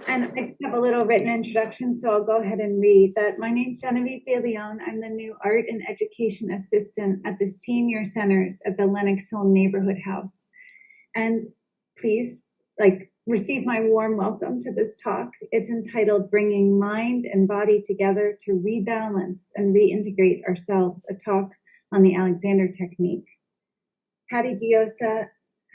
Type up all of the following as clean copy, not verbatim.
And I just have a little written introduction, so I'll go ahead and read that. My name's Genevieve De Leon. I'm the new Art and Education Assistant at the Senior Centers at the Lenox Hill Neighborhood House. And please, receive my warm welcome to this talk. It's entitled Bringing Mind and Body Together to Rebalance and Reintegrate Ourselves, a talk on the Alexander Technique. Patty Llosa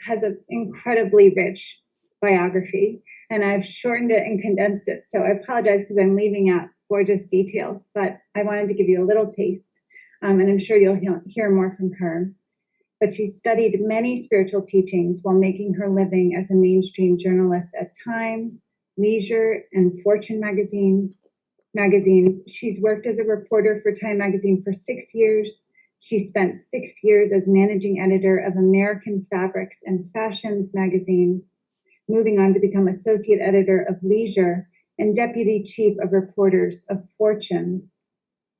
has an incredibly rich biography, and I've shortened it and condensed it. So I apologize because I'm leaving out gorgeous details, but I wanted to give you a little taste, and I'm sure you'll hear more from her. But she studied many spiritual teachings while making her living as a mainstream journalist at Time, Leisure, and Fortune magazines. She's worked as a reporter for Time magazine for 6 years. She spent 6 years as managing editor of American Fabrics and Fashions magazine, moving on to become associate editor of Leisure and deputy chief of reporters of Fortune.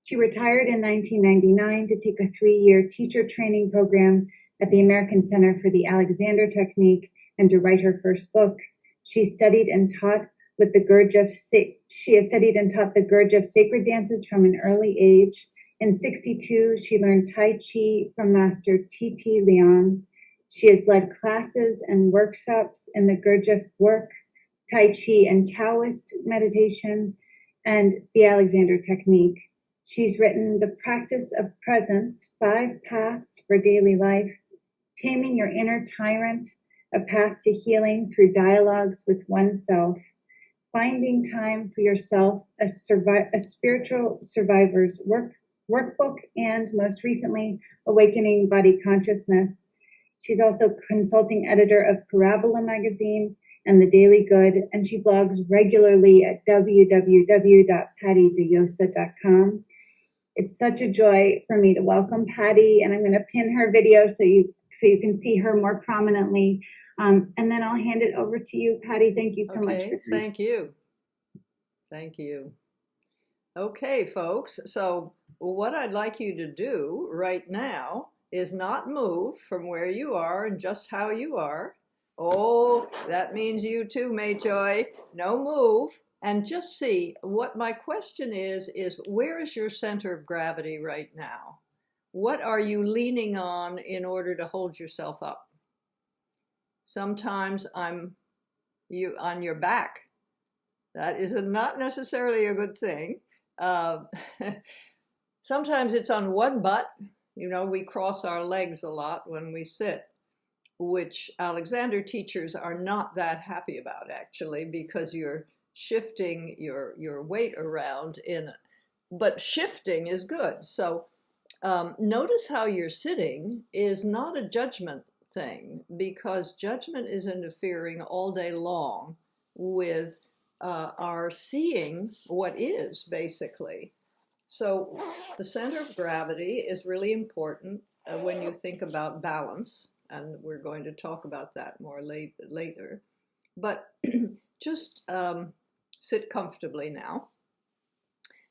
She retired in 1999 to take a 3-year teacher training program at the American Center for the Alexander Technique and to write her first book. She studied and taught with the Gurdjieff. She has studied and taught the Gurdjieff sacred dances from an early age. In 1962, she learned Tai Chi from Master T.T. Leon. She has led classes and workshops in the Gurdjieff work, Tai Chi and Taoist meditation, and the Alexander Technique. She's written The Practice of Presence, 5 Paths for Daily Life, Taming Your Inner Tyrant, A Path to Healing Through Dialogues with Oneself, Finding Time for Yourself, a Spiritual Survivor's Workbook, and most recently, Awakening Body Consciousness. She's also consulting editor of Parabola magazine and The Daily Good, and she blogs regularly at www.pattydyosa.com. It's such a joy for me to welcome Patty, and I'm going to pin her video so you can see her more prominently. And then I'll hand it over to you, Patty. Thank you so much. Okay, thank you. Thank you. Okay, folks, so what I'd like you to do right now is not move from where you are and just how you are. Oh, that means you too, Mayjoy. No move. And just see what my question is where is your center of gravity right now? What are you leaning on in order to hold yourself up? Sometimes I'm on your back. That is not necessarily a good thing. Sometimes it's on one butt. You know, we cross our legs a lot when we sit, which Alexander teachers are not that happy about, actually, because you're shifting your weight around but shifting is good. So notice how you're sitting is not a judgment thing, because judgment is interfering all day long with our seeing what is, basically. So the center of gravity is really important when you think about balance, and we're going to talk about that more later. But just sit comfortably now.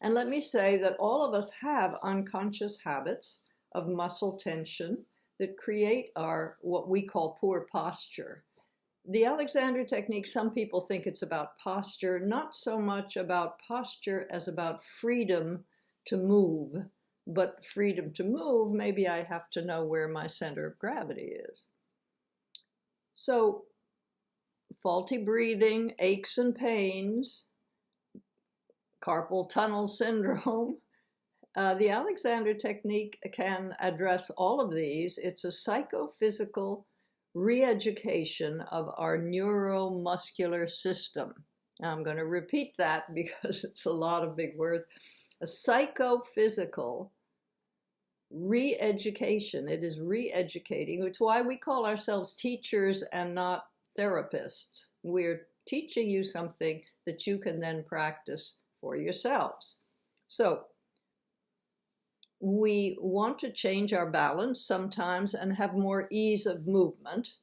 And let me say that all of us have unconscious habits of muscle tension that create what we call poor posture. The Alexander Technique, some people think it's about posture, not so much about posture as about freedom to move. But freedom to move, maybe I have to know where my center of gravity is. So faulty breathing, aches and pains, carpal tunnel syndrome. The Alexander Technique can address all of these. It's a psychophysical re-education of our neuromuscular system. Now, I'm going to repeat that because it's a lot of big words. A psychophysical re-education. It is re-educating. It's why we call ourselves teachers and not therapists. We're teaching you something that you can then practice for yourselves. So we want to change our balance sometimes and have more ease of movement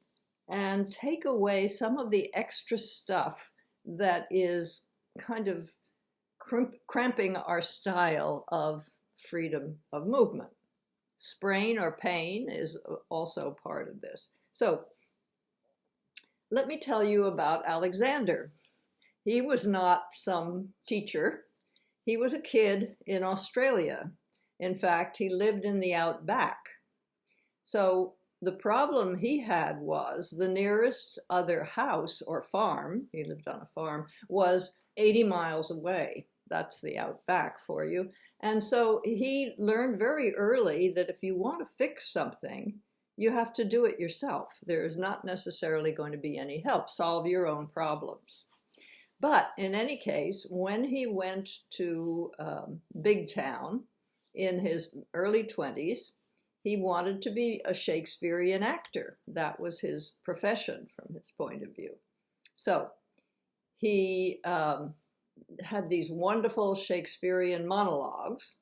and take away some of the extra stuff that is kind of cramping our style of freedom of movement. Sprain or pain is also part of this. So let me tell you about Alexander. He was not some teacher. He was a kid in Australia. In fact, he lived in the outback. So the problem he had was the nearest other house or farm, he lived on a farm, was 80 miles away. That's the outback for you. And so he learned very early that if you want to fix something, you have to do it yourself. There is not necessarily going to be any help. Solve your own problems. But in any case, when he went to Big Town in his early 20s, he wanted to be a Shakespearean actor. That was his profession from his point of view. So he had these wonderful Shakespearean monologues.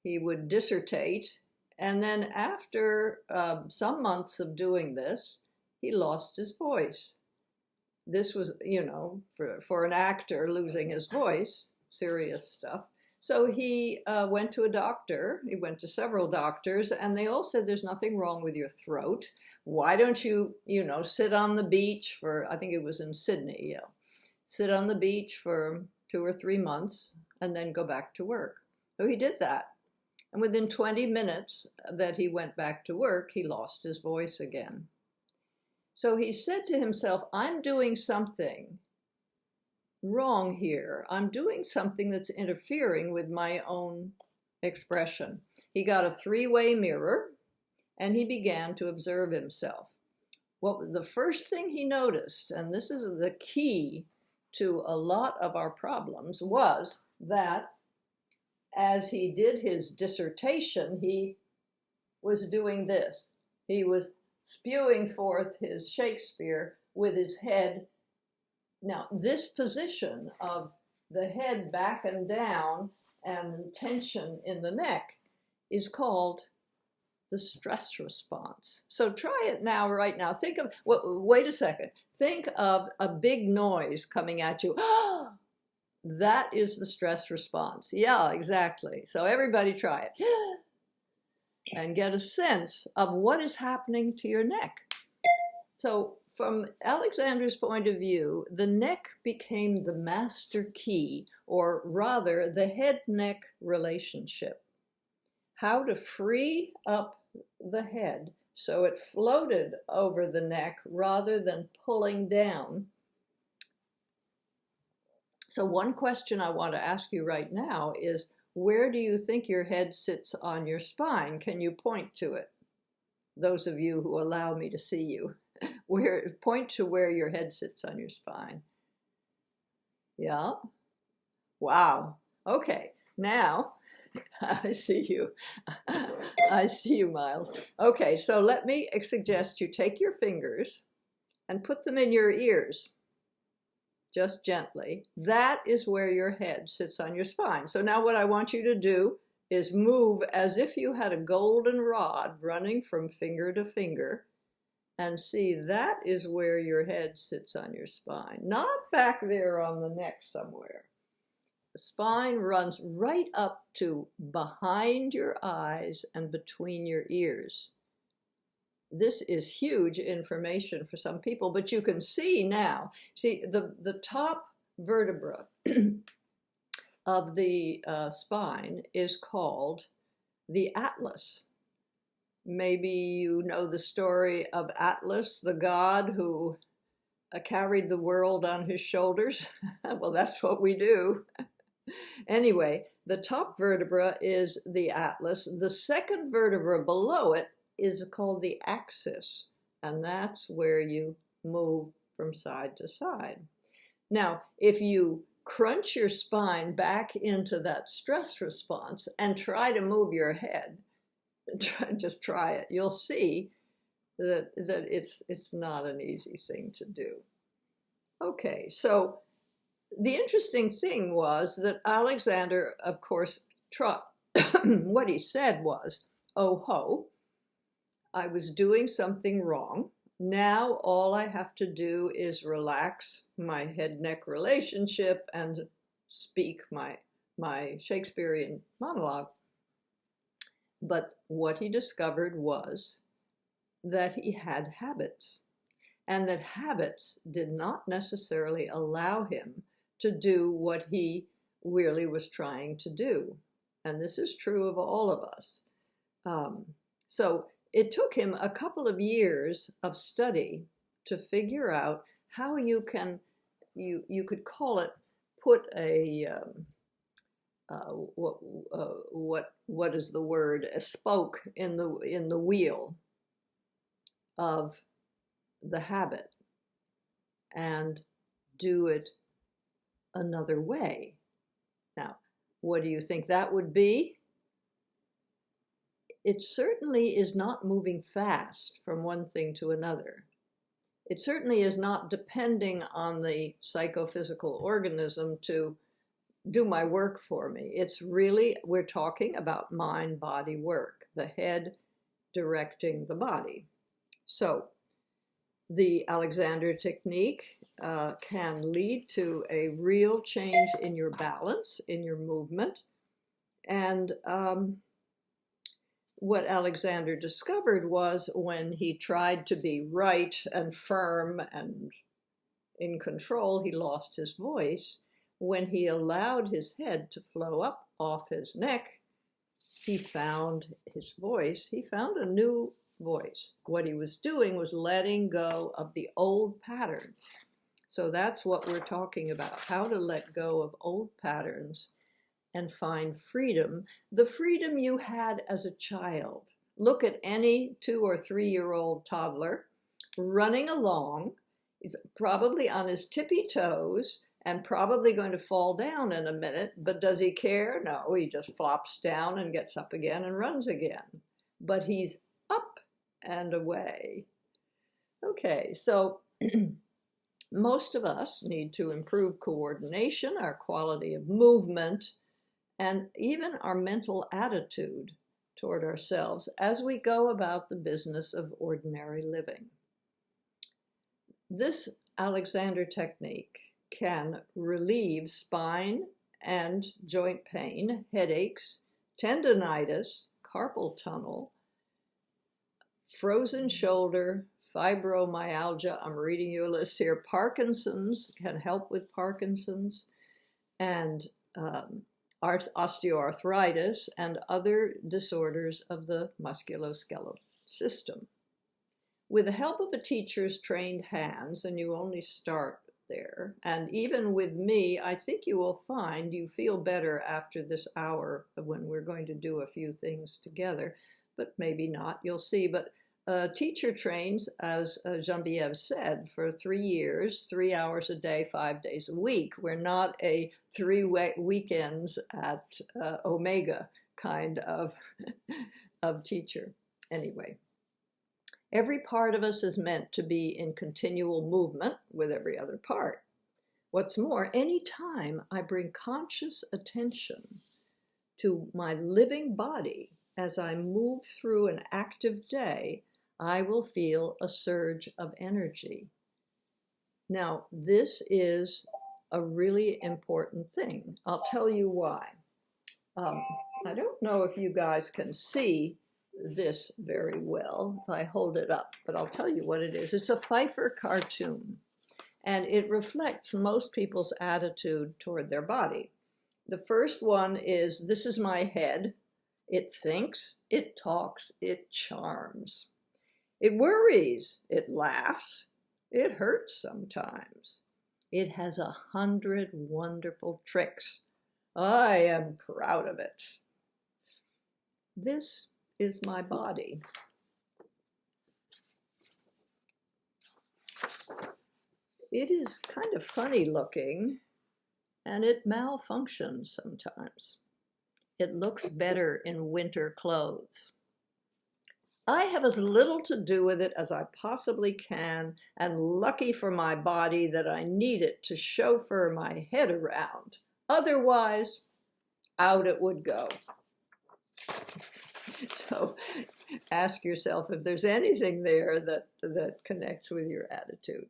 He would dissertate, and then after some months of doing this, he lost his voice. This was, you know, for an actor, losing his voice, serious stuff. So he went to a doctor. He went to several doctors, and they all said, there's nothing wrong with your throat. Why don't you, you know, sit on the beach for, I think it was in Sydney, yeah. Sit on the beach for 2 or 3 months and then go back to work. So he did that. And within 20 minutes that he went back to work, he lost his voice again. So he said to himself, I'm doing something wrong here. I'm doing something that's interfering with my own expression. He got a 3-way mirror and he began to observe himself. Well, the first thing he noticed, and this is the key to a lot of our problems, was that as he did his dissertation, he was doing this. He was spewing forth his Shakespeare with his head. Now, this position of the head back and down and tension in the neck is called the stress response. So try it now, right now. Think of, wait a second. Think of a big noise coming at you. That is the stress response. Yeah, exactly. So everybody try it. And get a sense of what is happening to your neck. So from Alexander's point of view, the neck became the master key, or rather the head-neck relationship. How to free up the head so it floated over the neck rather than pulling down. So one question I want to ask you right now is, where do you think your head sits on your spine? Can you point to it? Those of you who allow me to see you, point to where your head sits on your spine. Yeah? Wow. Okay, now I see you. I see you, Miles. Okay, so let me suggest you take your fingers and put them in your ears. Just gently. That is where your head sits on your spine. So now what I want you to do is move as if you had a golden rod running from finger to finger, and see that is where your head sits on your spine, not back there on the neck somewhere. The spine runs right up to behind your eyes and between your ears. This is huge information for some people, but you can see now, see the top vertebra of the spine is called the atlas. Maybe you know the story of Atlas, the god who carried the world on his shoulders. Well, that's what we do. Anyway, the top vertebra is the atlas. The second vertebra below it is called the axis, and that's where you move from side to side. Now, if you crunch your spine back into that stress response and try to move your head, just try it, you'll see that it's not an easy thing to do. Okay, so the interesting thing was that Alexander, of course, what he said was, oh ho, I was doing something wrong. Now all I have to do is relax my head-neck relationship and speak my Shakespearean monologue. But what he discovered was that he had habits. and that habits did not necessarily allow him to do what he really was trying to do. And this is true of all of us. So it took him a couple of years of study to figure out how you could call it, put a what is the word, a spoke in the wheel of the habit and do it another way. Now, what do you think that would be? It certainly is not moving fast from one thing to another. It certainly is not depending on the psychophysical organism to do my work for me. It's really, we're talking about mind-body work, the head directing the body. So the Alexander technique can lead to a real change in your balance, in your movement. And what Alexander discovered was when he tried to be right and firm and in control, he lost his voice. When he allowed his head to flow up off his neck, he found his voice. He found a new voice. What he was doing was letting go of the old patterns. So that's what we're talking about, how to let go of old patterns and find freedom, the freedom you had as a child. Look at any 2 or 3-year-old toddler running along. He's probably on his tippy toes and probably going to fall down in a minute, but does he care? No, he just flops down and gets up again and runs again. But he's up and away. Okay, so most of us need to improve coordination, our quality of movement, and even our mental attitude toward ourselves as we go about the business of ordinary living. This Alexander technique can relieve spine and joint pain, headaches, tendonitis, carpal tunnel, frozen shoulder, fibromyalgia. I'm reading you a list here. Parkinson's can help with Parkinson's, and osteoarthritis and other disorders of the musculoskeletal system. With the help of a teacher's trained hands, and you only start there, and even with me, I think you will find you feel better after this hour when we're going to do a few things together, but maybe not, you'll see. But teacher trains, as Genevieve said, for 3 years, 3 hours a day, 5 days a week. We're not a 3 weekends at Omega kind of, of teacher. Anyway, every part of us is meant to be in continual movement with every other part. What's more, any time I bring conscious attention to my living body as I move through an active day, I will feel a surge of energy. Now, this is a really important thing. I'll tell you why. I don't know if you guys can see this very well if I hold it up, but I'll tell you what it is. It's a Pfeiffer cartoon, and it reflects most people's attitude toward their body. The first one is, this is my head. It thinks, it talks, it charms. It worries, it laughs, it hurts sometimes. It has 100 wonderful tricks. I am proud of it. This is my body. It is kind of funny looking, and it malfunctions sometimes. It looks better in winter clothes. I have as little to do with it as I possibly can, and lucky for my body that I need it to chauffeur my head around. Otherwise, out it would go. So ask yourself if there's anything there that connects with your attitude.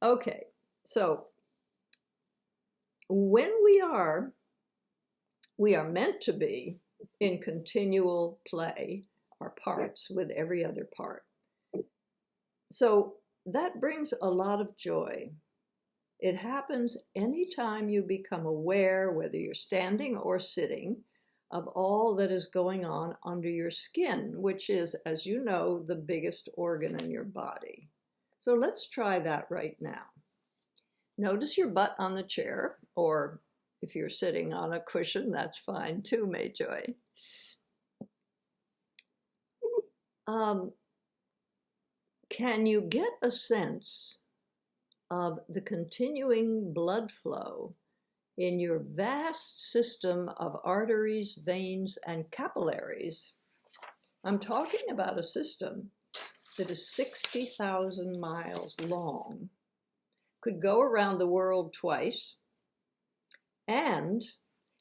Okay, so when we are meant to be in continual play, our parts with every other part. So that brings a lot of joy. It happens anytime you become aware, whether you're standing or sitting, of all that is going on under your skin, which is, as you know, the biggest organ in your body. So let's try that right now. Notice your butt on the chair, or if you're sitting on a cushion, that's fine too, Mayjoy. Can you get a sense of the continuing blood flow in your vast system of arteries, veins, and capillaries? I'm talking about a system that is 60,000 miles long, could go around the world twice, and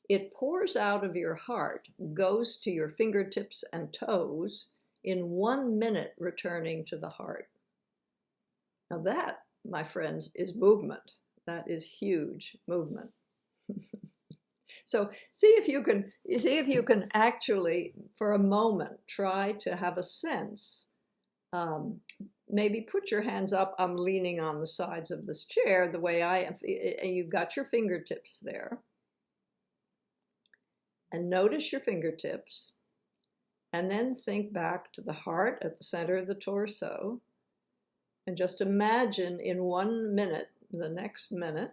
it pours out of your heart, goes to your fingertips and toes in 1 minute, returning to the heart. Now that, my friends, is movement. That is huge movement. So see if you can actually, for a moment, try to have a sense. Maybe put your hands up. I'm leaning on the sides of this chair the way I am. You've got your fingertips there. And notice your fingertips. And then think back to the heart at the center of the torso. And just imagine in 1 minute, the next minute,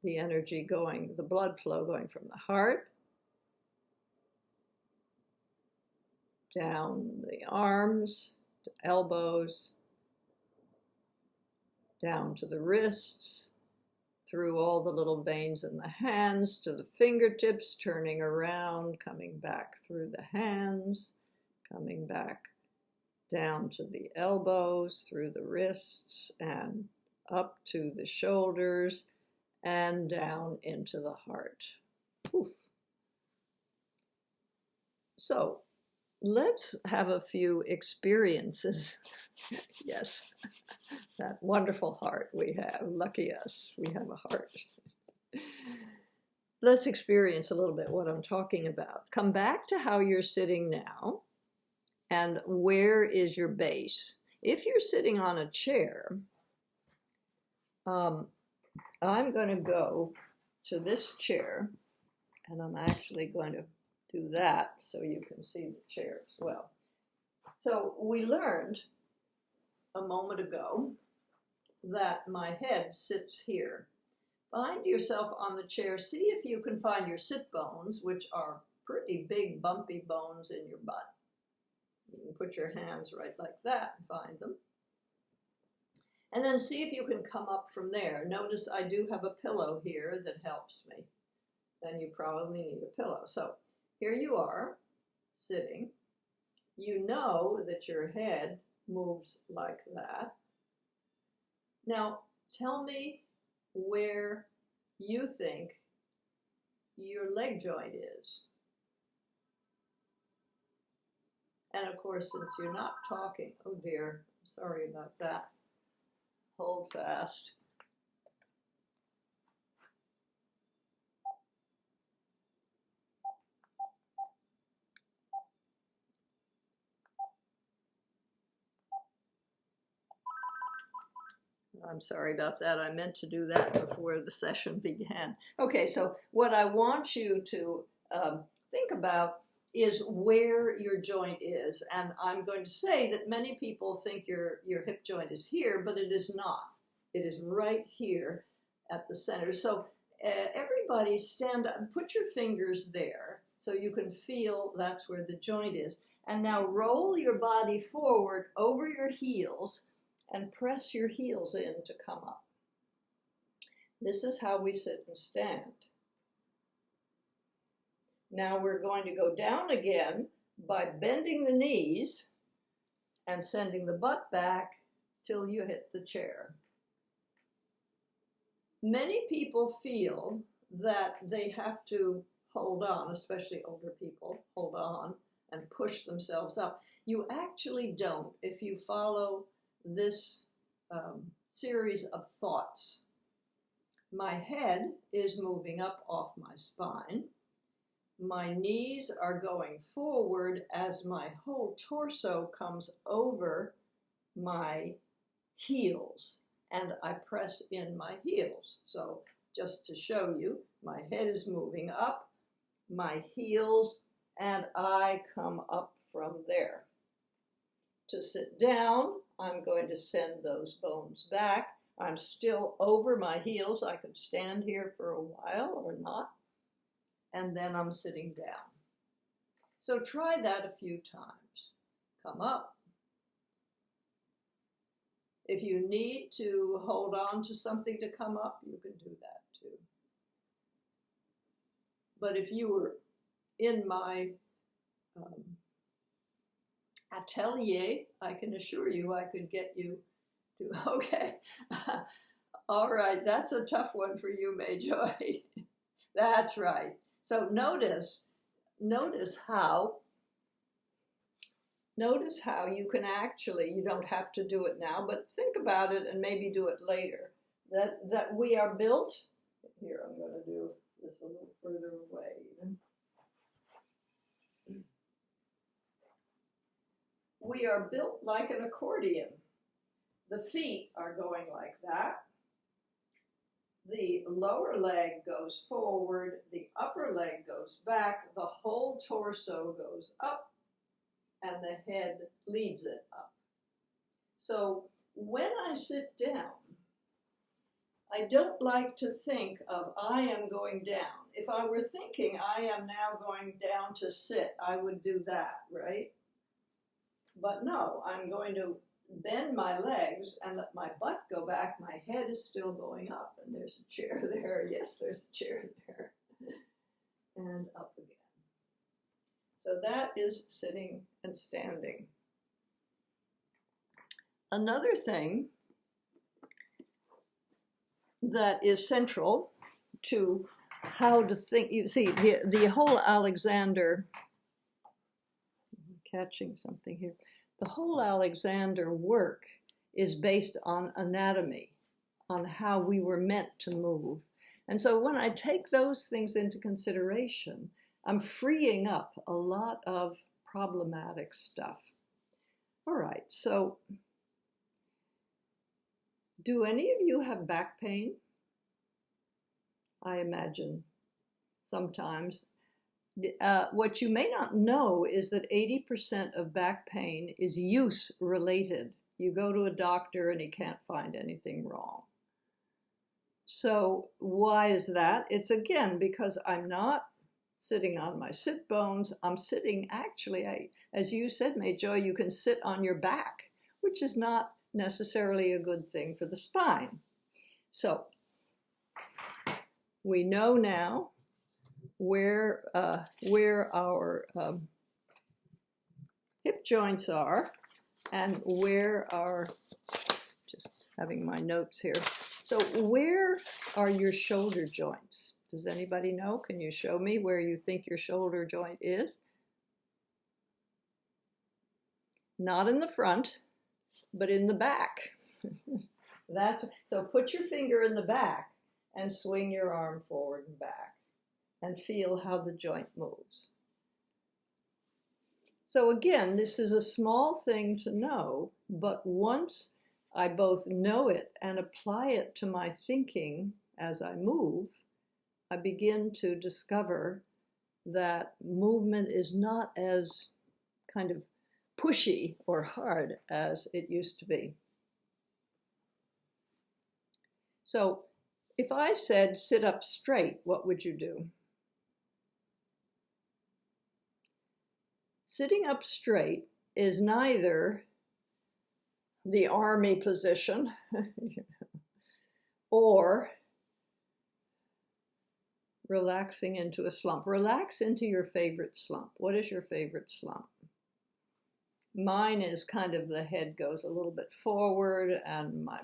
the energy going, the blood flow going from the heart down the arms, to elbows, down to the wrists, through all the little veins in the hands, to the fingertips, turning around, coming back through the hands, coming back down to the elbows, through the wrists, and up to the shoulders, and down into the heart. Oof. So let's have a few experiences. Yes, that wonderful heart we have. Lucky us, we have a heart. Let's experience a little bit what I'm talking about. Come back to how you're sitting now, and where is your base? If you're sitting on a chair, I'm going to go to this chair, and I'm actually going to do that so you can see the chair as well. So we learned a moment ago that my head sits here. Find yourself on the chair. See if you can find your sit bones, which are pretty big, bumpy bones in your butt. You can put your hands right like that and find them. And then see if you can come up from there. Notice I do have a pillow here that helps me. Then you probably need a pillow. So here you are, sitting. You know that your head moves like that. Now, tell me where you think your leg joint is. And of course, since you're not talking, oh dear, sorry about that. Hold fast. I'm sorry about that. I meant to do that before the session began. Okay, so what I want you to think about is where your joint is. And I'm going to say that many people think your hip joint is here, but it is not. It is right here at the center. So everybody stand up and put your fingers there so you can feel that's where the joint is. And now roll your body forward over your heels and press your heels in to come up. This is how we sit and stand. Now we're going to go down again by bending the knees and sending the butt back till you hit the chair. Many people feel that they have to hold on, especially older people, hold on and push themselves up. You actually don't if you follow this series of thoughts. My head is moving up off my spine. My knees are going forward as my whole torso comes over my heels, and I press in my heels. So just to show you, my head is moving up, my heels, and I come up from there. To sit down, I'm going to send those bones back. I'm still over my heels. I could stand here for a while or not. And then I'm sitting down. So try that a few times. Come up. If you need to hold on to something to come up, you can do that too. But if you were in my atelier, I can assure you I could get you to, okay. All right, that's a tough one for you, May Joy. That's right. So notice how you can actually, you don't have to do it now, but think about it and maybe do it later. That we are built, here I'm going to do this a little further away even. We are built like an accordion. The feet are going like that. The lower leg goes forward, the upper leg goes back, the whole torso goes up, and the head leads it up. So when I sit down, I don't like to think of I am going down. If I were thinking I am now going down to sit, I would do that, right? But no, I'm going to bend my legs and let my butt go back. My head is still going up, and there's a chair there. Yes, there's a chair there. And up again. So that is sitting and standing. Another thing that is central to how to think, you see, the whole Alexander, I'm catching something here. The whole Alexander work is based on anatomy, on how we were meant to move. And so when I take those things into consideration, I'm freeing up a lot of problematic stuff. All right, so do any of you have back pain? I imagine sometimes. What you may not know is that 80% of back pain is use related. You go to a doctor and he can't find anything wrong. So why is that? It's again because I'm not sitting on my sit bones. I'm sitting, actually, as you said, May Joy, you can sit on your back, which is not necessarily a good thing for the spine. So we know now where our hip joints are and where our, just having my notes here. So where are your shoulder joints? Does anybody know? Can you show me where you think your shoulder joint is? Not in the front, but in the back. So put your finger in the back and swing your arm forward and back and feel how the joint moves. So again, this is a small thing to know, but once I both know it and apply it to my thinking as I move, I begin to discover that movement is not as kind of pushy or hard as it used to be. So if I said sit up straight, what would you do? Sitting up straight is neither the army position or relaxing into a slump. Relax into your favorite slump. What is your favorite slump? Mine is kind of the head goes a little bit forward and my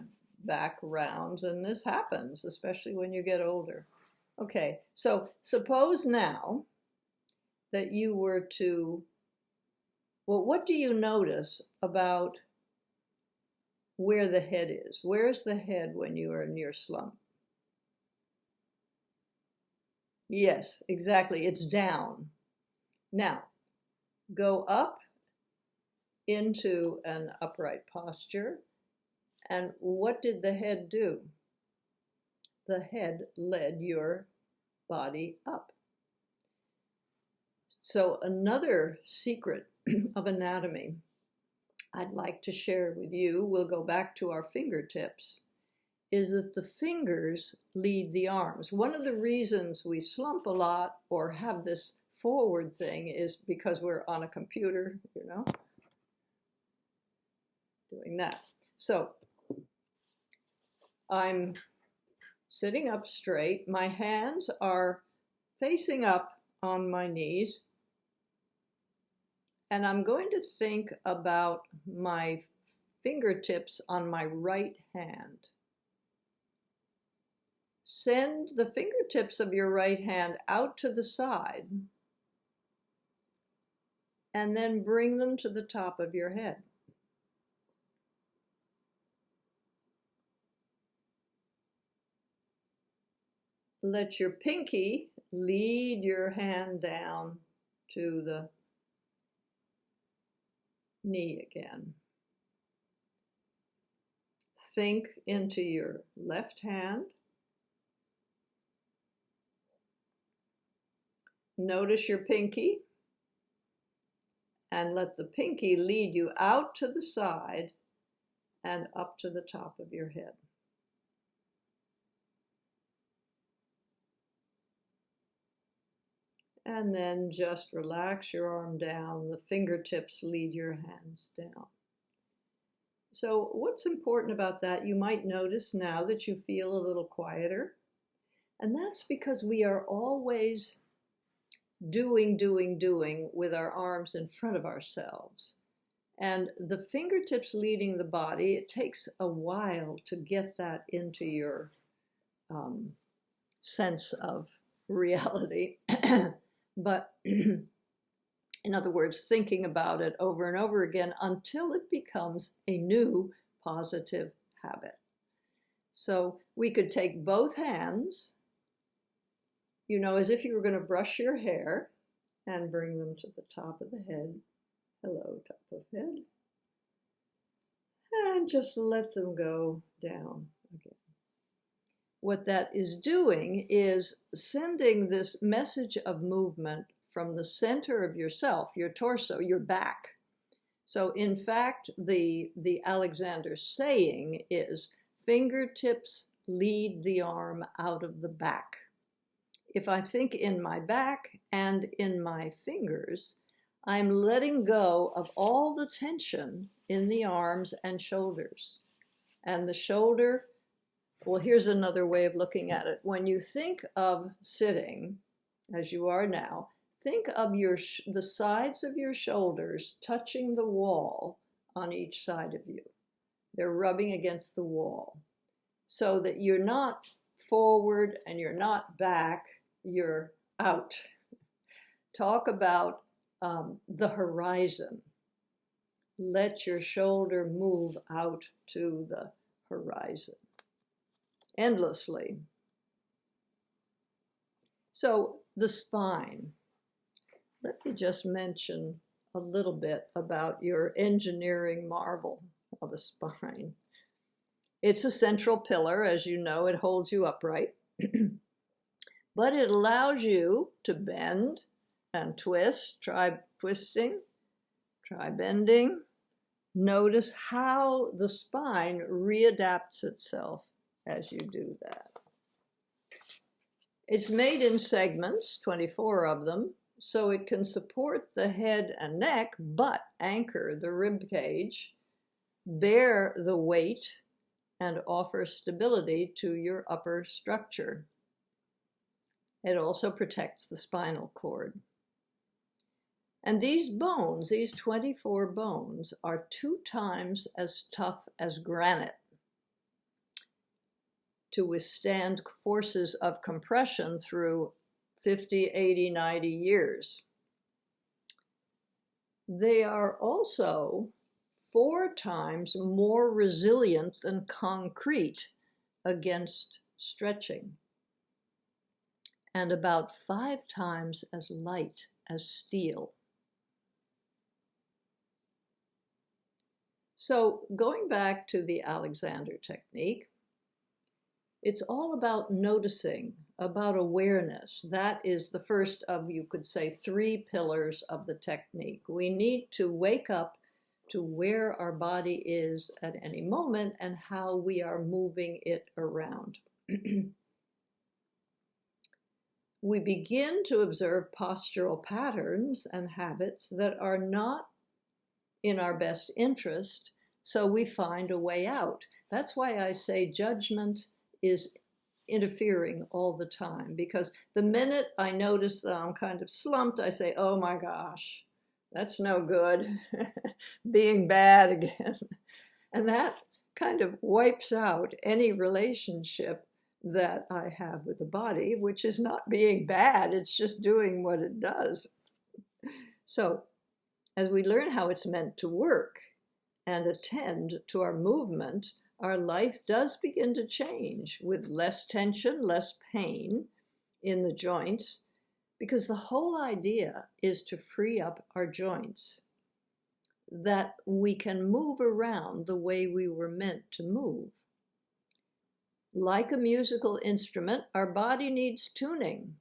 back rounds, and this happens, especially when you get older. Okay, so suppose now that you were to, well, what do you notice about where the head is? Where's the head when you are in your slump? Yes, exactly, it's down. Now, go up into an upright posture And what did the head do? The head led your body up. So another secret of anatomy I'd like to share with you, we'll go back to our fingertips, is that the fingers lead the arms. One of the reasons we slump a lot or have this forward thing is because we're on a computer, you know, doing that. So I'm sitting up straight. My hands are facing up on my knees. And I'm going to think about my fingertips on my right hand. Send the fingertips of your right hand out to the side and then bring them to the top of your head. Let your pinky lead your hand down to the knee again. Think into your left hand. Notice your pinky and let the pinky lead you out to the side and up to the top of your head. And then just relax your arm down. The fingertips lead your hands down. So what's important about that? You might notice now that you feel a little quieter. And that's because we are always doing with our arms in front of ourselves. And the fingertips leading the body, it takes a while to get that into your sense of reality. But in other words, thinking about it over and over again until it becomes a new positive habit. So we could take both hands, you know, as if you were going to brush your hair, and bring them to the top of the head. Hello, top of head. And just let them go down again. What that is doing is sending this message of movement from the center of yourself, your torso, your back. So in fact, the Alexander saying is, fingertips lead the arm out of the back. If I think in my back and in my fingers, I'm letting go of all the tension in the arms and shoulders. And the shoulder, well, here's another way of looking at it. When you think of sitting, as you are now, think of the sides of your shoulders touching the wall on each side of you. They're rubbing against the wall so that you're not forward and you're not back, you're out. Talk about the horizon. Let your shoulder move out to the horizon endlessly. So the spine. Let me just mention a little bit about your engineering marvel of a spine. It's a central pillar, as you know, it holds you upright, but it allows you to bend and twist. Try twisting, try bending. Notice how the spine readapts itself as you do that. It's made in segments, 24 of them, so it can support the head and neck, but anchor the rib cage, bear the weight, and offer stability to your upper structure. It also protects the spinal cord. And these bones, these 24 bones, are 2 times as tough as granite to withstand forces of compression through 50, 80, 90 years. They are also 4 times more resilient than concrete against stretching, and about 5 times as light as steel. So going back to the Alexander technique, it's all about noticing, about awareness. That is the first of, you could say, 3 pillars of the technique. We need to wake up to where our body is at any moment and how we are moving it around. We begin to observe postural patterns and habits that are not in our best interest, so we find a way out. That's why I say judgment is interfering all the time, because the minute I notice that I'm kind of slumped, I say, oh my gosh, that's no good, being bad again. And that kind of wipes out any relationship that I have with the body, which is not being bad, it's just doing what it does. So as we learn how it's meant to work and attend to our movement, our life does begin to change with less tension, less pain in the joints, because the whole idea is to free up our joints, that we can move around the way we were meant to move. Like a musical instrument, our body needs tuning.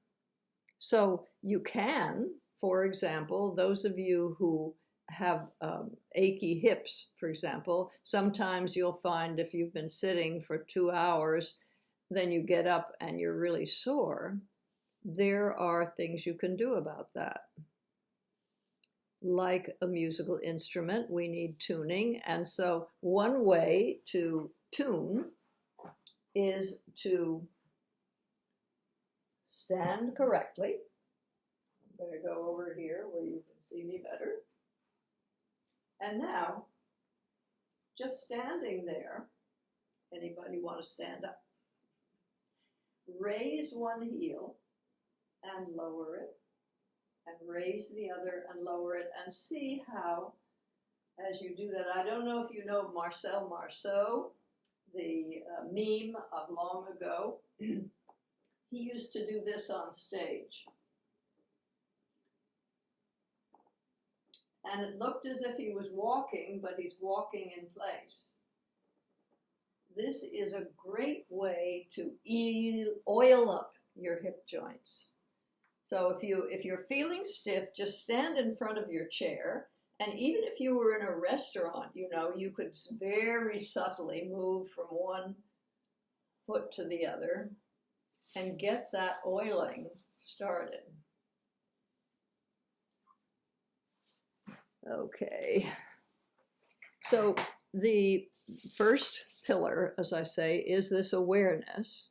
So you can, for example, those of you who have achy hips, for example, sometimes you'll find if you've been sitting for 2 hours, then you get up and you're really sore. There are things you can do about that. Like a musical instrument, we need tuning. And so one way to tune is to stand correctly. I'm going to go over here where you can see me better. And now, just standing there, anybody want to stand up? Raise one heel and lower it, and raise the other and lower it, and see how, as you do that, I don't know if you know Marcel Marceau, the meme of long ago. He used to do this on stage. And it looked as if he was walking, but he's walking in place. This is a great way to oil up your hip joints. So if you're feeling stiff, just stand in front of your chair. And even if you were in a restaurant, you know, you could very subtly move from one foot to the other and get that oiling started. Okay, so the first pillar, as I say, is this awareness.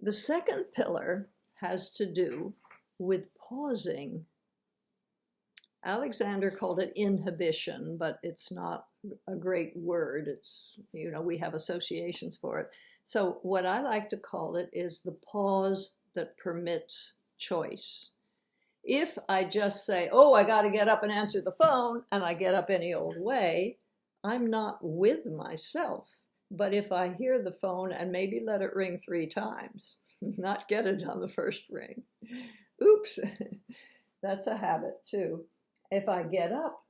The second pillar has to do with pausing. Alexander called it inhibition, but it's not a great word. It's, you know, we have associations for it. So what I like to call it is the pause that permits choice. If I just say, oh, I got to get up and answer the phone, and I get up any old way, I'm not with myself. But if I hear the phone and maybe let it ring 3 times, not get it on the first ring, oops, that's a habit too. If I get up,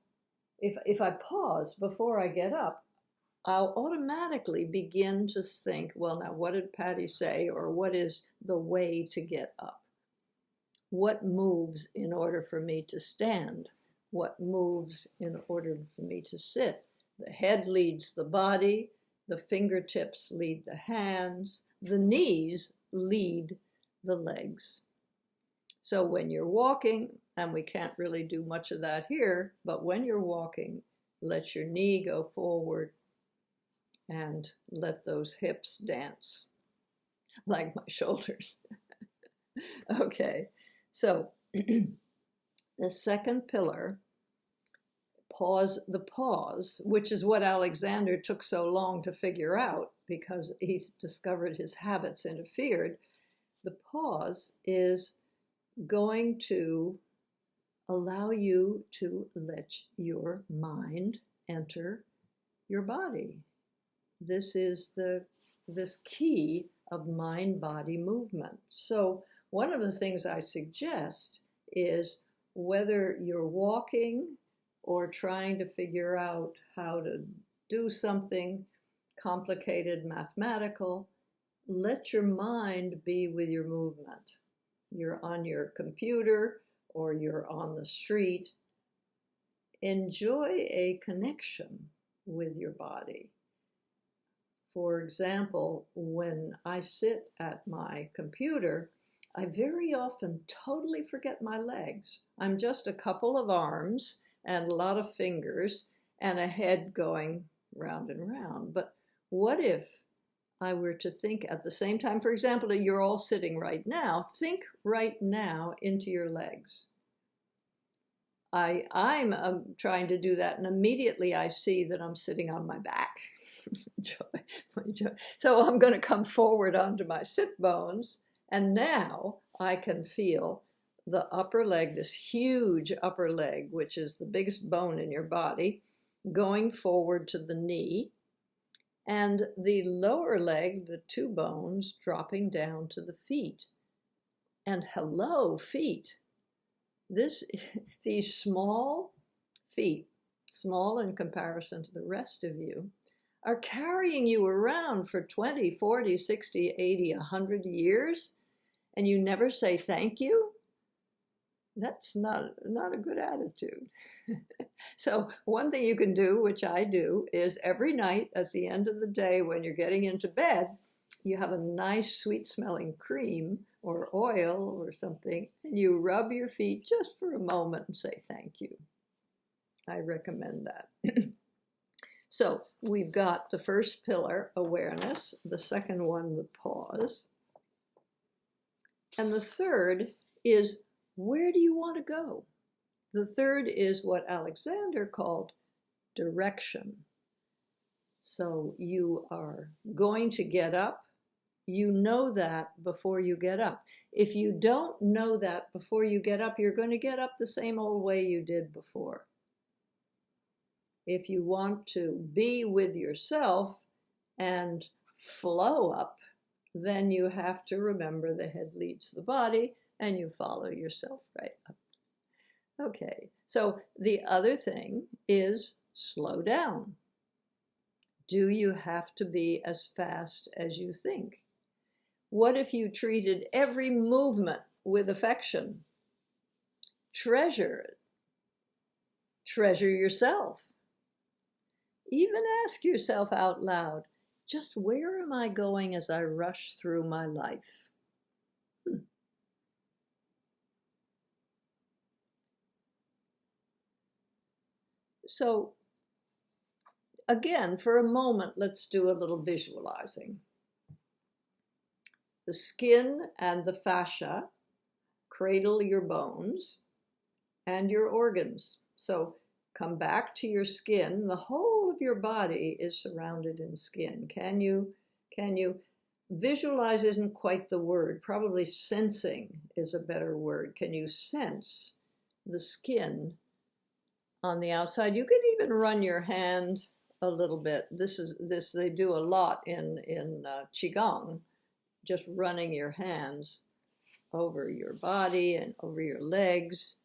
if I pause before I get up, I'll automatically begin to think, well, now what did Patty say, or what is the way to get up? What moves in order for me to stand? What moves in order for me to sit? The head leads the body, the fingertips lead the hands, the knees lead the legs. So when you're walking, and we can't really do much of that here, but when you're walking, let your knee go forward and let those hips dance like my shoulders. Okay. So the second pillar, the pause, which is what Alexander took so long to figure out because he discovered his habits interfered. The pause is going to allow you to let your mind enter your body. This is this key of mind-body movement. So one of the things I suggest is whether you're walking or trying to figure out how to do something complicated, mathematical, let your mind be with your movement. You're on your computer or you're on the street. Enjoy a connection with your body. For example, when I sit at my computer, I very often totally forget my legs. I'm just a couple of arms and a lot of fingers and a head going round and round. But what if I were to think at the same time, for example, that you're all sitting right now, think right now into your legs. I'm trying to do that, and immediately I see that I'm sitting on my back. So I'm going to come forward onto my sit bones, and now I can feel the upper leg, this huge upper leg, which is the biggest bone in your body, going forward to the knee, and the lower leg, the two bones, dropping down to the feet. And hello, feet. These small feet, small in comparison to the rest of you, are carrying you around for 20, 40, 60, 80, 100 years, and you never say thank you? That's not a good attitude. So one thing you can do, which I do, is every night at the end of the day when you're getting into bed, you have a nice sweet smelling cream or oil or something, and you rub your feet just for a moment and say thank you. I recommend that. So we've got the first pillar, awareness, the second one, the pause, and the third is, where do you want to go? The third is what Alexander called direction. So you are going to get up. You know that before you get up. If you don't know that before you get up, you're going to get up the same old way you did before. If you want to be with yourself and flow up, then you have to remember the head leads the body and you follow yourself right up. Okay, so the other thing is slow down. Do you have to be as fast as you think? What if you treated every movement with affection? Treasure it. Treasure yourself. Even ask yourself out loud, just where am I going as I rush through my life? So again, for a moment, let's do a little visualizing. The skin and the fascia cradle your bones and your organs. So come back to your skin. The whole of your body is surrounded in skin. Can you visualize isn't quite the word. Probably sensing is a better word. Can you sense the skin on the outside? You can even run your hand a little bit. This they do a lot in Qigong, just running your hands over your body and over your legs.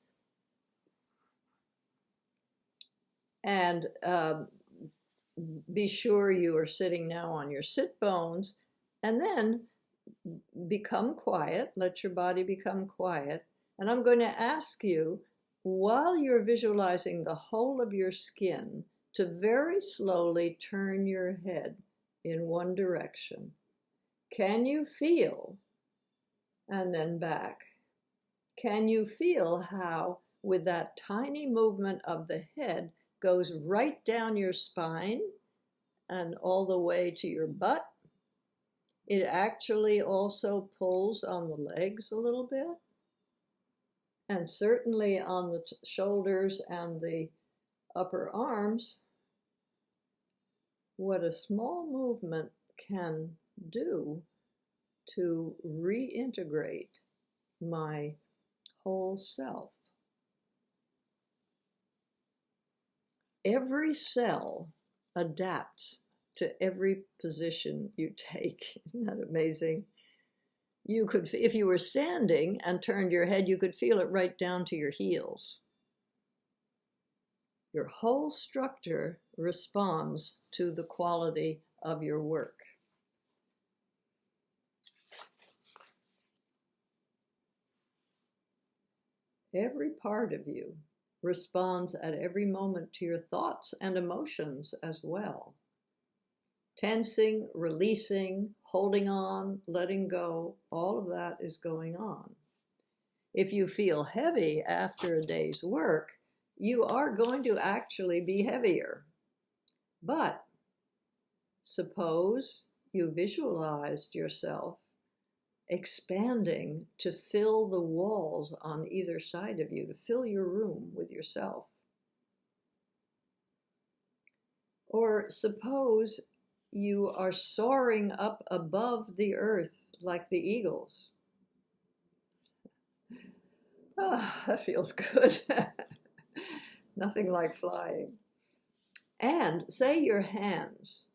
And be sure you are sitting now on your sit bones, and then become quiet. Let your body become quiet. And I'm going to ask you, while you're visualizing the whole of your skin, to very slowly turn your head in one direction. Can you feel? And then back. Can you feel how, with that tiny movement of the head, goes right down your spine and all the way to your butt? It actually also pulls on the legs a little bit, and certainly on the shoulders and the upper arms. What a small movement can do to reintegrate my whole self. Every cell adapts to every position you take. Isn't that amazing? You could, if you were standing and turned your head, you could feel it right down to your heels. Your whole structure responds to the quality of your work. Every part of you responds at every moment to your thoughts and emotions as well. Tensing, releasing, holding on, letting go, all of that is going on. If you feel heavy after a day's work, you are going to actually be heavier. But suppose you visualized yourself expanding to fill the walls on either side of you, to fill your room with yourself. Or suppose you are soaring up above the earth like the eagles. Ah, that feels good. Nothing like flying. And say your hands,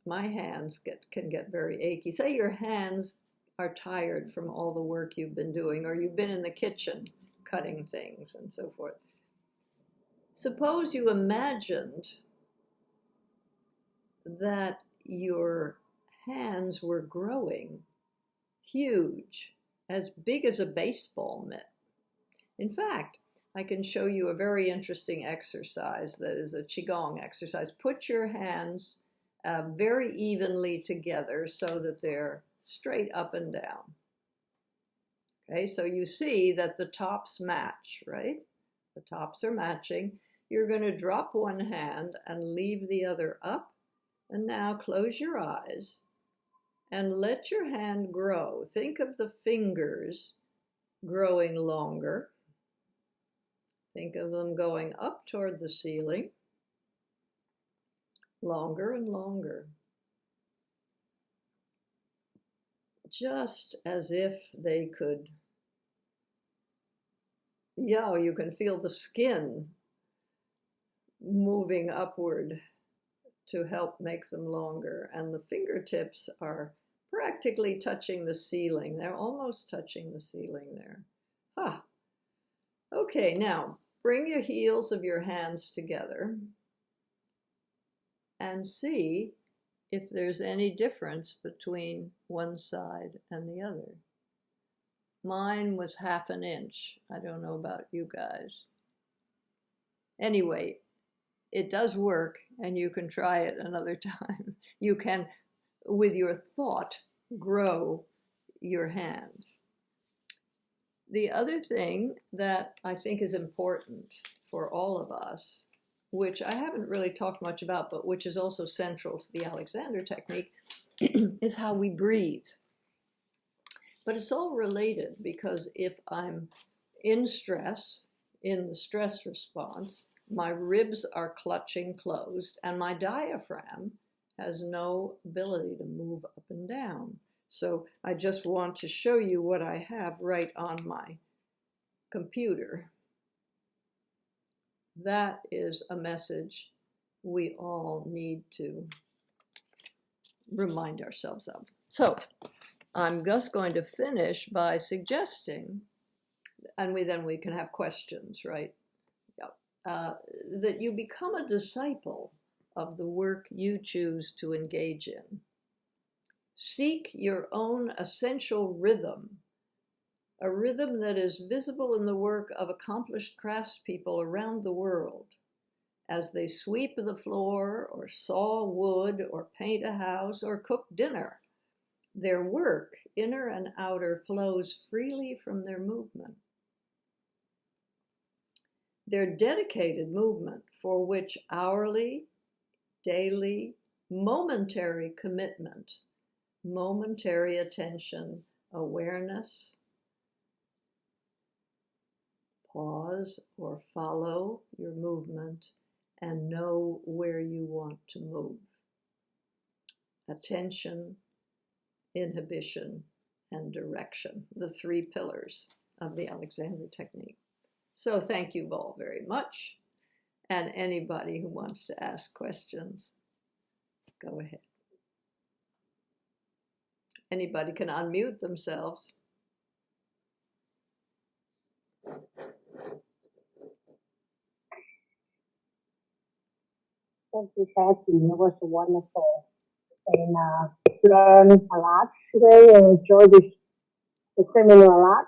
my hands can get very achy. Say your hands are tired from all the work you've been doing, or you've been in the kitchen cutting things and so forth. Suppose you imagined that your hands were growing huge, as big as a baseball mitt. In fact, I can show you a very interesting exercise that is a Qigong exercise. Put your hands very evenly together so that they're straight up and down. Okay, so you see that the tops match, right? The tops are matching. You're going to drop one hand and leave the other up. And now close your eyes and let your hand grow. Think of the fingers growing longer. Think of them going up toward the ceiling, longer and longer. Just as if they could, you can feel the skin moving upward to help make them longer. And the fingertips are practically touching the ceiling. They're almost touching the ceiling there. Ah. Okay, now bring your heels of your hands together and see if there's any difference between one side and the other. Mine was ½ an inch. I don't know about you guys. Anyway, it does work, and you can try it another time. You can, with your thought, grow your hand. The other thing that I think is important for all of us, which I haven't really talked much about, but which is also central to the Alexander technique, is how we breathe. But it's all related, because if I'm in stress, in the stress response, my ribs are clutching closed and my diaphragm has no ability to move up and down. So I just want to show you what I have right on my computer. That is a message we all need to remind ourselves of. So I'm just going to finish by suggesting, and then we can have questions, right? That you become a disciple of the work you choose to engage in. Seek your own essential rhythm, a rhythm that is visible in the work of accomplished craftspeople around the world as they sweep the floor or saw wood or paint a house or cook dinner. Their work, inner and outer, flows freely from their movement. Their dedicated movement, for which hourly, daily, momentary commitment, momentary attention, awareness, pause or follow your movement and know where you want to move. Attention, inhibition, and direction, the 3 pillars of the Alexander technique. So thank you all very much. And anybody who wants to ask questions, go ahead. Anybody can unmute themselves. Thank you, Kathy. It was wonderful. And learned a lot today and enjoyed the seminar a lot.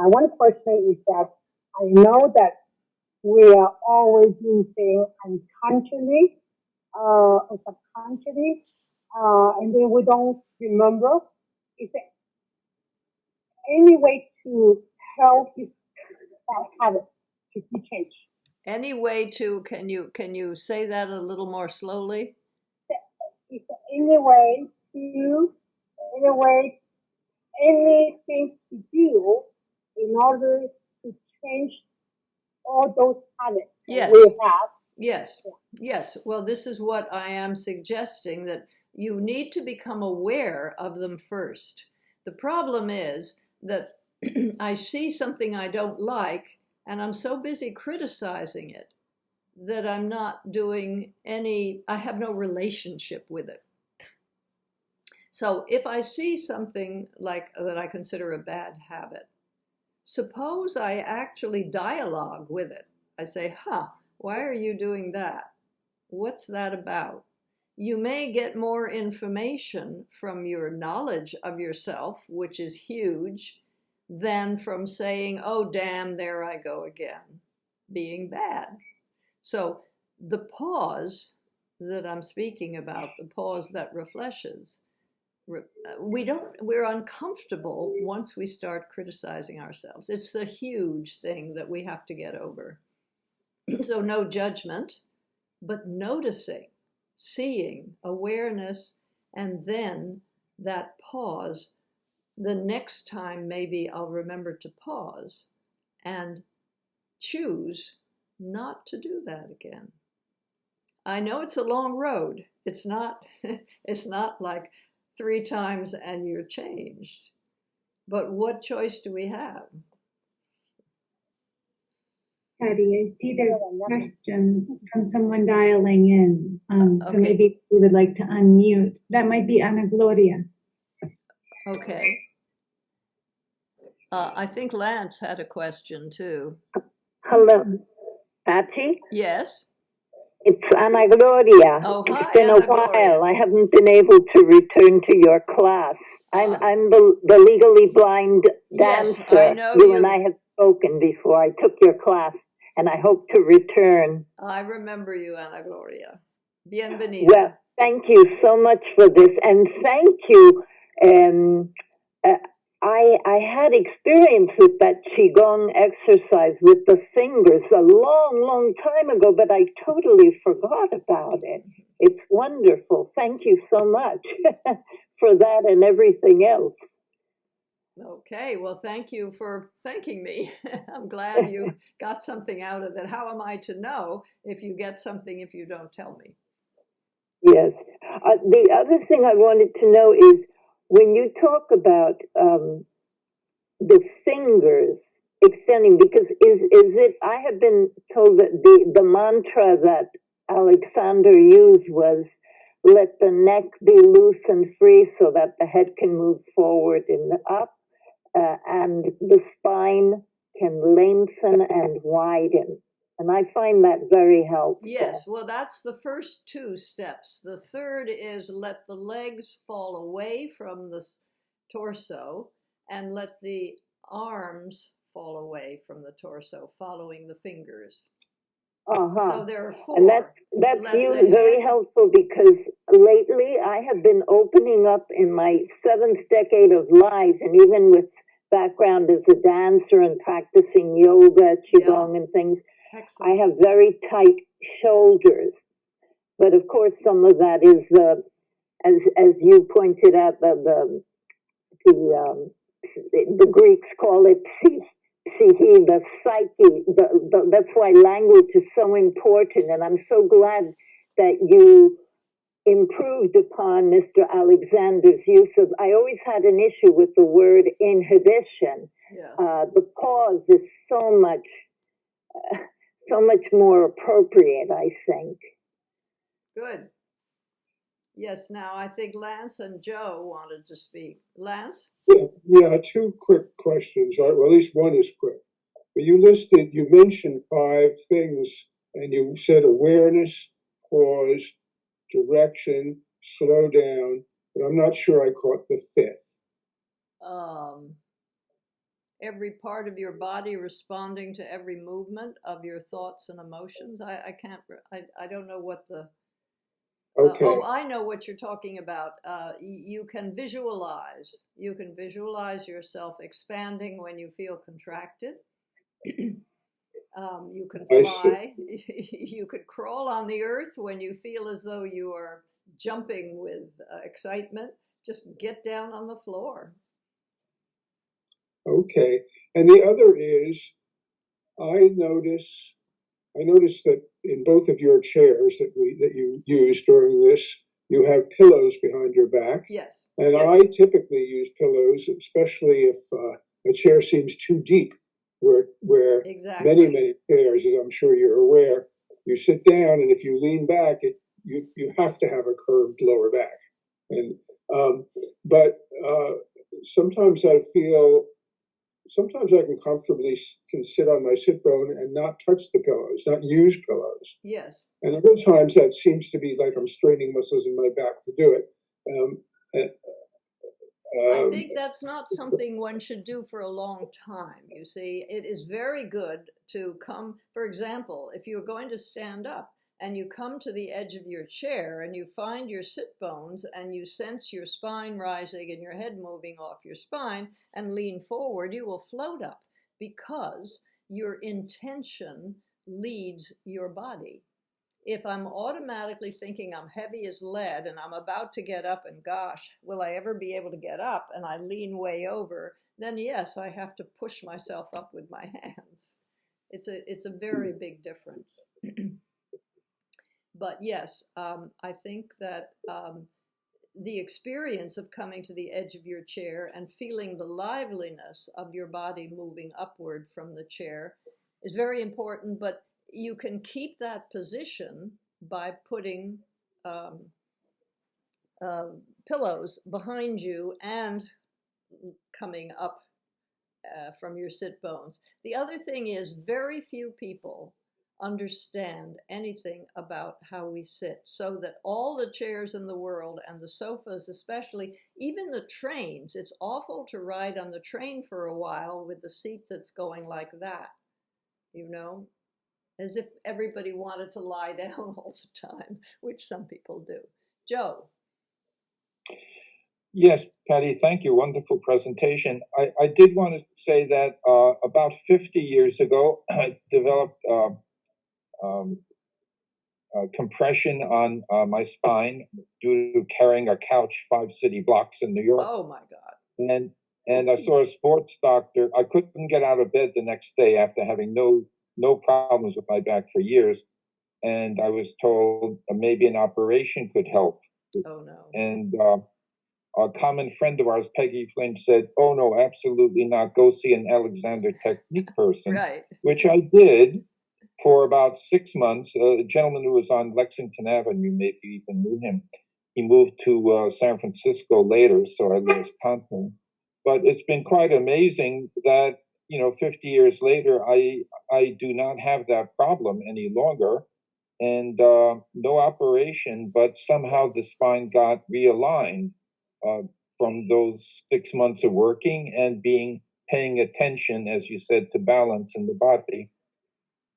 One question is that I know that we are always doing things unconsciously or subconsciously, and then we don't remember. Is there any way to help this bad habit to be changed? Any way to, can you say that a little more slowly? Is there anything to do in order to change all those habits Yes. we have? Yes, yes. Well, this is what I am suggesting, that you need to become aware of them first. The problem is that I see something I don't like, and I'm so busy criticizing it that I'm not doing I have no relationship with it. So if I see something like that I consider a bad habit, suppose I actually dialogue with it. I say, why are you doing that? What's that about? You may get more information from your knowledge of yourself, which is huge, than from saying, oh, damn, there I go again, being bad. So the pause that I'm speaking about, the pause that refreshes, we're uncomfortable once we start criticizing ourselves. It's the huge thing that we have to get over. So no judgment, but noticing, seeing, awareness, and then that pause. The next time maybe I'll remember to pause and choose not to do that again. I know it's a long road. It's not like 3 times and you're changed. But what choice do we have? Patty, I see there's a question from someone dialing in. So Okay. maybe we would like to unmute. That might be Ana Gloria. Okay. I think Lance had a question too. Hello, Patty? Yes. It's Ana Gloria. Oh, hi, it's been Ana a while. Gloria. I haven't been able to return to your class. I'm the legally blind Yes, dancer. I know you you. and I have spoken before. I took your class, and I hope to return. I remember you, Ana Gloria. Bienvenida. Well, thank you so much for this, and thank you. I had experience with that Qigong exercise with the fingers a long, long time ago, but I totally forgot about it. It's wonderful. Thank you so much for that and everything else. Okay, well, thank you for thanking me. I'm glad you got something out of it. How am I to know if you get something if you don't tell me? Yes. The other thing I wanted to know is when you talk about the fingers extending, because is it, I have been told that the mantra that Alexander used was, let the neck be loose and free so that the head can move forward and up, and the spine can lengthen and widen. And I find that very helpful. Yes, well, that's the first 2 steps. The third is let the legs fall away from the torso and let the arms fall away from the torso, following the fingers. So there are 4. And that's very helpful, because lately I have been opening up in my 7th decade of life, and even with background as a dancer and practicing yoga, Qigong and things, excellent. I have very tight shoulders. But of course, some of that is as you pointed out, the Greeks call it psyche, the psyche. That's why language is so important, and I'm so glad that you improved upon Mr. Alexander's use of. I always had an issue with the word inhibition. Yes. The pause is so much more appropriate, I think. Good. Yes, now I think Lance and Joe wanted to speak. Lance? Yeah, 2 quick questions. Well, at least one is quick. But you mentioned 5 things, and you said awareness, pause, direction, slow down, but I'm not sure I caught the fifth. Every part of your body responding to every movement of your thoughts and emotions. I can't, I don't know what the, Okay. oh, I know what you're talking about. You can visualize. You can visualize yourself expanding when you feel contracted. You can fly. You could crawl on the earth when you feel as though you are jumping with excitement. Just get down on the floor. Okay. And the other is, I notice that in both of your chairs that you use during this, you have pillows behind your back. Yes. And yes. I typically use pillows, especially if a chair seems too deep, where exactly. many chairs, as I'm sure you're aware, you sit down and if you lean back, you have to have a curved lower back. And but sometimes I can comfortably sit on my sit bone and not touch the pillows, not use pillows. Yes. And there are times that seems to be like I'm straining muscles in my back to do it. I think that's not something one should do for a long time. You see, it is very good to come, for example, if you're going to stand up and you come to the edge of your chair and you find your sit bones and you sense your spine rising and your head moving off your spine and lean forward, you will float up because your intention leads your body. If I'm automatically thinking I'm heavy as lead and I'm about to get up and gosh, will I ever be able to get up? And I lean way over, then yes, I have to push myself up with my hands. It's a very big difference. But yes, I think that the experience of coming to the edge of your chair and feeling the liveliness of your body moving upward from the chair is very important, but you can keep that position by putting pillows behind you and coming up from your sit bones. The other thing is very few people understand anything about how we sit, so that all the chairs in the world and the sofas especially, even the trains, it's awful to ride on the train for a while with the seat that's going like that, you know, as if everybody wanted to lie down all the time, which some people do. Joe. Yes, Patty, thank you. Wonderful presentation. I did want to say that about 50 years ago, I developed compression on my spine due to carrying a couch 5 city blocks in New York. Oh, my God. And I saw a sports doctor. I couldn't get out of bed the next day after having no problems with my back for years. And I was told maybe an operation could help. Oh, no. And a common friend of ours, Peggy Flynn, said, "Oh, no, absolutely not. Go see an Alexander Technique person," right. Which I did for about 6 months. A gentleman who was on Lexington Avenue, maybe you even knew him. He moved to San Francisco later, so I lost contact. But it's been quite amazing that, 50 years later, I do not have that problem any longer. And no operation, but somehow the spine got realigned from those 6 months of working and paying attention, as you said, to balance in the body.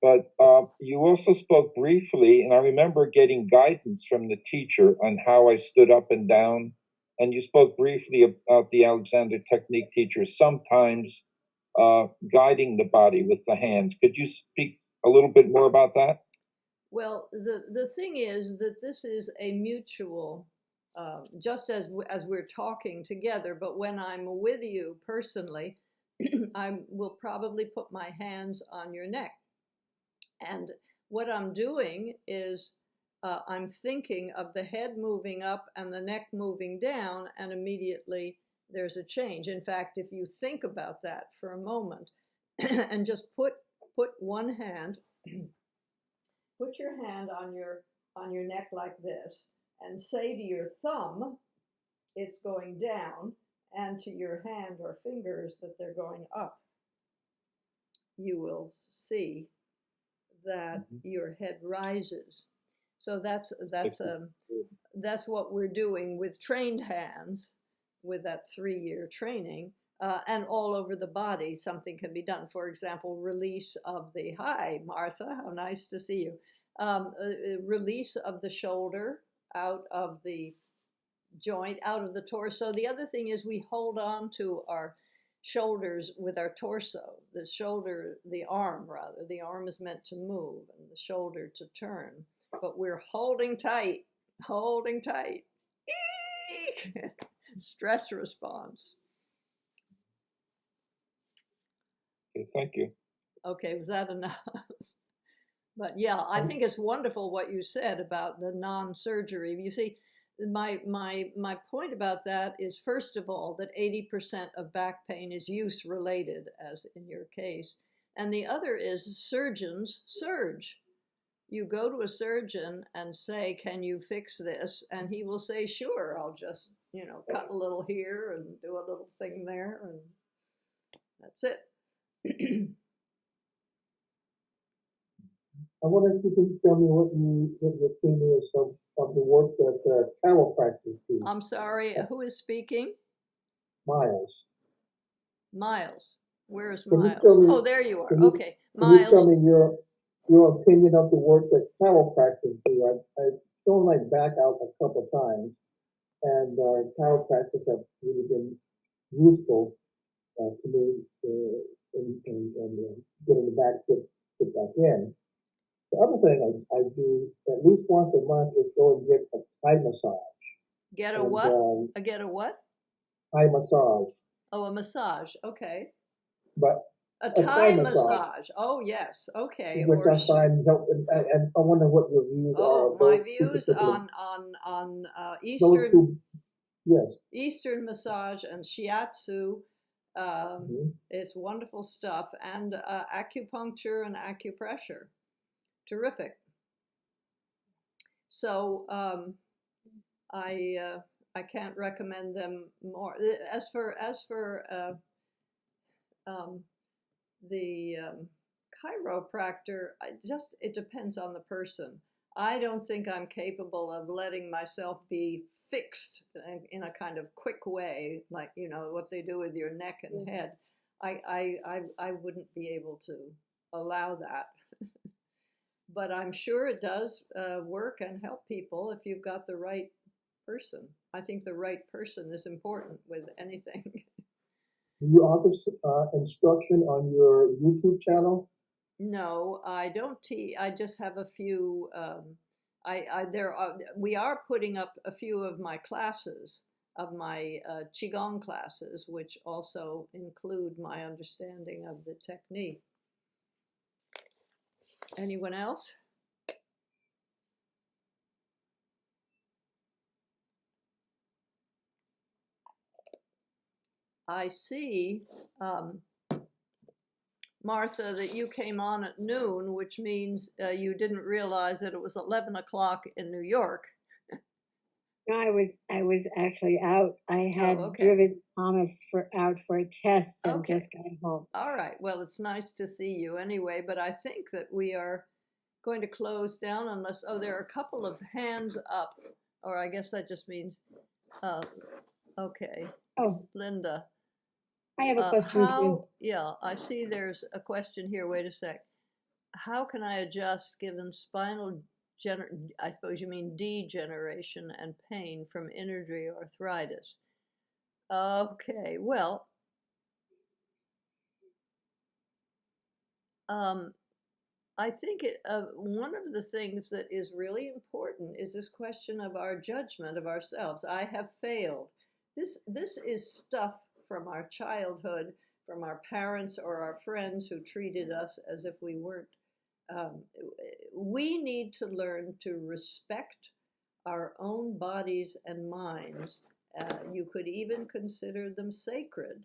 But you also spoke briefly, and I remember getting guidance from the teacher on how I stood up and down. And you spoke briefly about the Alexander Technique teacher sometimes guiding the body with the hands. Could you speak a little bit more about that? Well, the thing is that this is a mutual, just as we're talking together, but when I'm with you personally, I will probably put my hands on your neck. And what I'm doing is I'm thinking of the head moving up and the neck moving down, and immediately there's a change. In fact, if you think about that for a moment and just put one hand, put your hand on your neck like this and say to your thumb, it's going down, and to your hand or fingers that they're going up, you will see that your head rises. So that's what we're doing with trained hands, with that 3-year training, and all over the body. Something can be done. For example, release of the hi Martha, how nice to see you. Release of the shoulder out of the joint, out of the torso. The other thing is we hold on to our shoulders with our torso. The shoulder, the arm is meant to move and the shoulder to turn, but we're holding tight. Stress response. Okay, thank you. Okay, was that enough? But yeah, I think it's wonderful what you said about the non-surgery. You see, my point about that is, first of all, that 80% of back pain is use related, as in your case. And the other is surgeons surge. You go to a surgeon and say, can you fix this? And he will say, sure, I'll just, cut a little here and do a little thing there, and that's it. I wonder if you can tell me what your opinion is of the work that chiropractors do. I'm sorry, who is speaking? Miles. Miles. Where's Can you Miles? tell me? Oh, there you are. Okay, Can you tell Miles. me your opinion of the work that chiropractors do? I've thrown my back out a couple of times, and chiropractors have really been useful to me in getting the back put back in. The other thing I do at least once a month is go and get a Thai massage. Get a what? Get a what? Thai massage. Oh, a massage. Okay. But a Thai massage. Oh, yes. Okay. Which I find help, and I wonder what your views are of my those views two on Eastern. Those two, yes. Eastern massage and shiatsu. It's wonderful stuff, and acupuncture and acupressure. Terrific. So I can't recommend them more. As for the chiropractor, it depends on the person. I don't think I'm capable of letting myself be fixed in a kind of quick way, like what they do with your neck and head. I wouldn't be able to allow that. But I'm sure it does work and help people if you've got the right person. I think the right person is important with anything. Do you offer instruction on your YouTube channel? No, I don't teach. I just have a few. We are putting up a few of my classes, of my Qigong classes, which also include my understanding of the technique. Anyone else? I see, Martha, that you came on at noon, which means you didn't realize that it was 11 o'clock in New York. No, I was actually out. I had driven Thomas out for a test and just got home. All right. Well, it's nice to see you anyway, but I think that we are going to close down unless, there are a couple of hands up, or I guess that just means, okay. Oh, Linda. I have a question too. Yeah, I see there's a question here. Wait a sec. How can I adjust given spinal I suppose you mean degeneration and pain from injury or arthritis? Okay, well, I think one of the things that is really important is this question of our judgment of ourselves. I have failed. This is stuff from our childhood, from our parents or our friends who treated us as if we weren't. We need to learn to respect our own bodies and minds. You could even consider them sacred.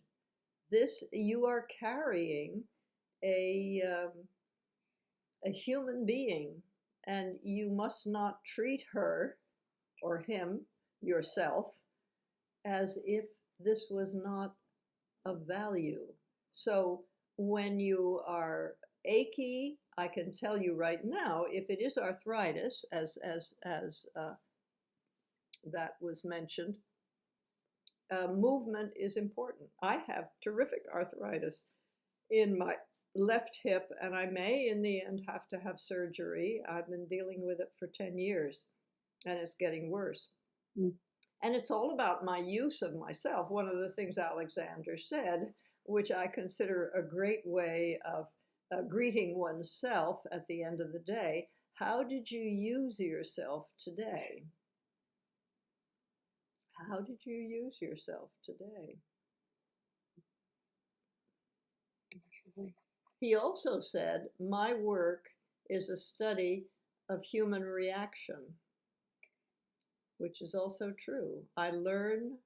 You are carrying a human being, and you must not treat her or him, yourself, as if this was not of value. So when you are achy, I can tell you right now, if it is arthritis, as that was mentioned, movement is important. I have terrific arthritis in my left hip, and I may in the end have to have surgery. I've been dealing with it for 10 years, and it's getting worse. Mm. And it's all about my use of myself. One of the things Alexander said, which I consider a great way of greeting oneself at the end of the day, how did you use yourself today? How did you use yourself today? He also said, my work is a study of human reaction, which is also true. I learn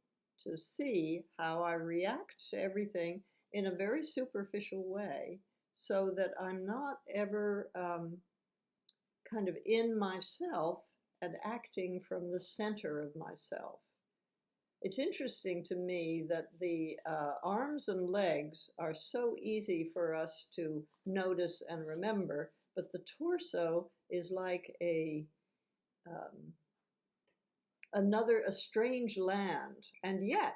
to see how I react to everything in a very superficial way so that I'm not ever kind of in myself and acting from the center of myself. It's interesting to me that the arms and legs are so easy for us to notice and remember, but the torso is like a strange land. And yet,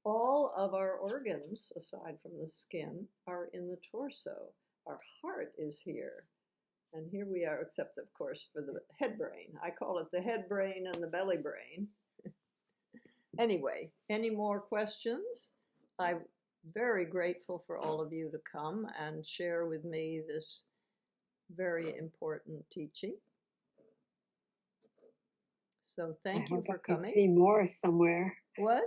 all of our organs, aside from the skin, are in the torso. Our heart is here. And here we are, except, of course, for the head brain. I call it the head brain and the belly brain. Anyway, any more questions? I'm very grateful for all of you to come and share with me this very important teaching. So thank you for coming. I'd like to see more somewhere. What?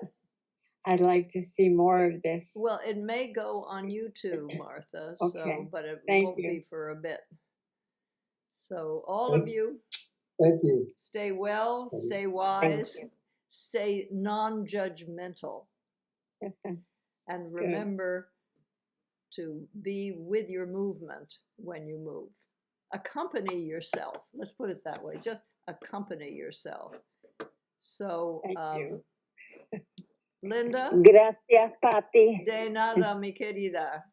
I'd like to see more of this. Well, it may go on YouTube, Martha, Okay. so, but it Thank won't you. be for a bit. So all of you, Thank you. stay well, stay wise, stay non-judgmental, and remember to be with your movement when you move. Accompany yourself. Let's put it that way. Just accompany yourself. So, Thank you. Linda? Gracias, Patti. De nada, mi querida.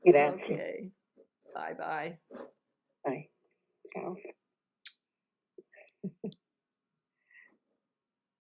Gracias. Okay. Bye-bye. Bye. Ciao.